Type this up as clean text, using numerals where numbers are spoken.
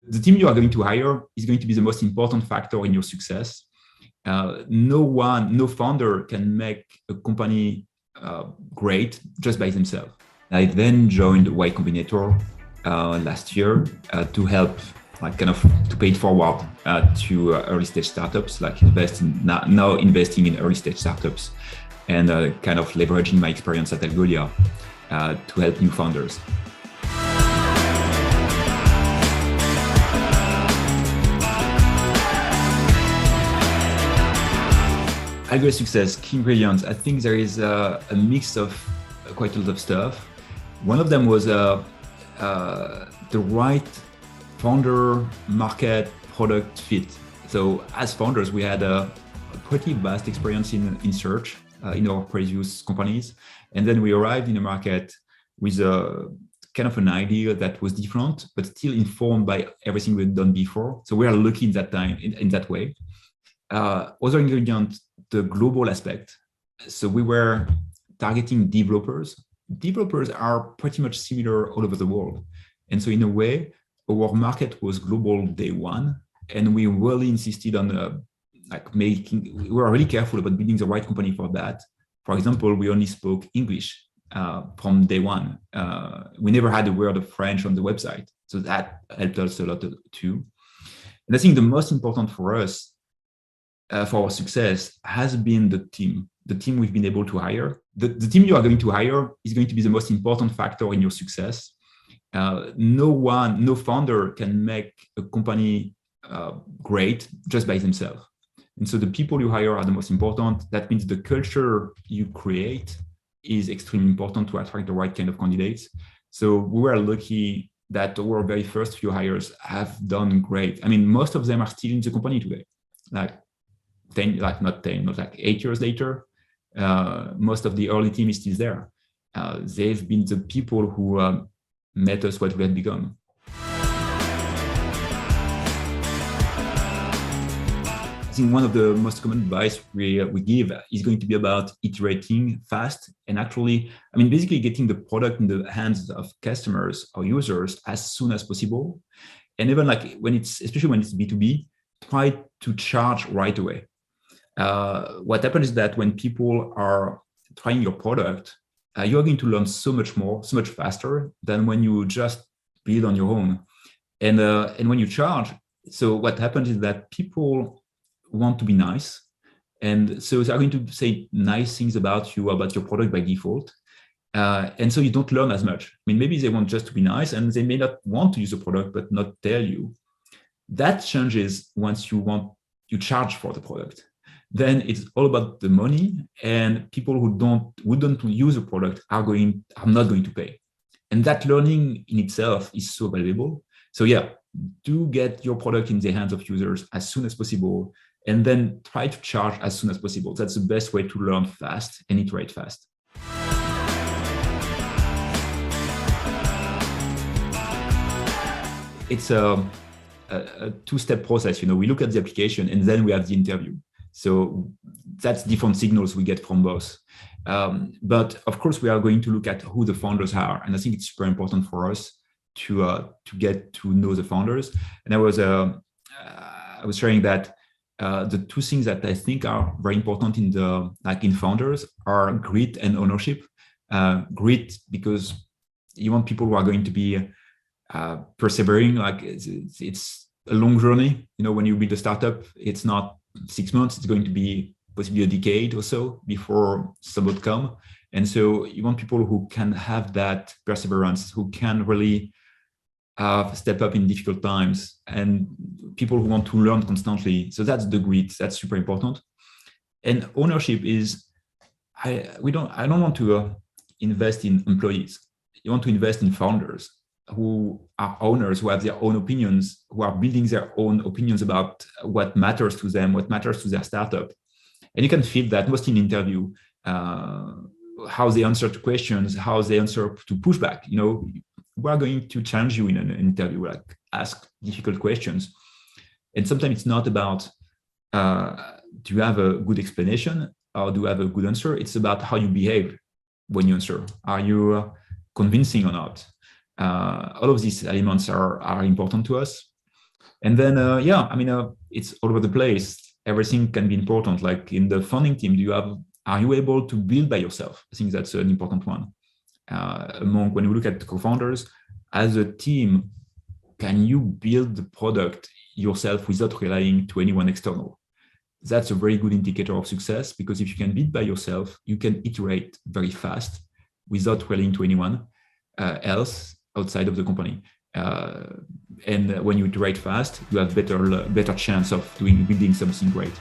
The team you are going to hire is going to be the most important factor in your success. No founder can make a company great just by themselves. I then joined Y Combinator last year to help, to pay it forward to early stage startups, now investing in early stage startups, and kind of leveraging my experience at Algolia to help new founders. Algolia success, key ingredients. I think there is a mix of quite a lot of stuff. One of them was the right founder, market, product fit. So as founders, we had a pretty vast experience in search in our previous companies. And then we arrived in the market with a kind of an idea that was different, but still informed by everything we'd done before. So we are lucky in that time, in that way. Other ingredient, the global aspect. So we were targeting developers. Developers are pretty much similar all over the world. And so in a way, our market was global day one. And we really insisted on we were really careful about building the right company for that. For example, we only spoke English from day one. We never had a word of French on the website. So that helped us a lot too. And I think the most important for us, for our success, has been the team we've been able to hire. The team you are going to hire is going to be the most important factor in your success. No founder can make a company great just by themselves. And so the people you hire are the most important. That means the culture you create is extremely important to attract the right kind of candidates. So we were lucky that our very first few hires have done great. I mean, most of them are still in the company today. 8 years later, most of the early team is still there. They've been the people who made us what we had become. I think one of the most common advice we give is going to be about iterating fast and basically getting the product in the hands of customers or users as soon as possible. And even especially when it's B2B, try to charge right away. What happens is that when people are trying your product, you're going to learn so much more, so much faster than when you just build on your own. And when you charge, so what happens is that people want to be nice. And so they're going to say nice things about you, about your product by default. And so you don't learn as much. I mean, maybe they want just to be nice and they may not want to use the product, but not tell you. That changes once you charge for the product. Then it's all about the money, and people who don't use a product are not going to pay. And that learning in itself is so valuable. So yeah, do get your product in the hands of users as soon as possible, and then try to charge as soon as possible. That's the best way to learn fast and iterate fast. It's a two-step process. We look at the application and then we have the interview. So that's different signals we get from both. But of course, we are going to look at who the founders are. And I think it's super important for us to get to know the founders. And I was sharing that the two things that I think are very important in founders are grit and ownership. Grit, because you want people who are going to be persevering. It's a long journey. When you build a startup, it's not 6 months, it's going to be possibly a decade or so before some outcome. And so you want people who can have that perseverance, who can really step up in difficult times, and people who want to learn constantly. So that's the grit. That's super important. And ownership is, I don't want to invest in employees. You want to invest in founders who are owners, who have their own opinions, who are building their own opinions about what matters to them, what matters to their startup. And you can feel that most in interview, how they answer to questions, how they answer to pushback. We are going to challenge you in an interview, ask difficult questions. And sometimes it's not about, do you have a good explanation or do you have a good answer? It's about how you behave when you answer. Are you convincing or not? All of these elements are important to us. And then, it's all over the place. Everything can be important. Like in the founding team, are you able to build by yourself? I think that's an important one. When we look at co-founders, as a team, can you build the product yourself without relying to anyone external? That's a very good indicator of success, because if you can build by yourself, you can iterate very fast without relying to anyone else outside of the company. And when you iterate fast, you have better chance of building something great.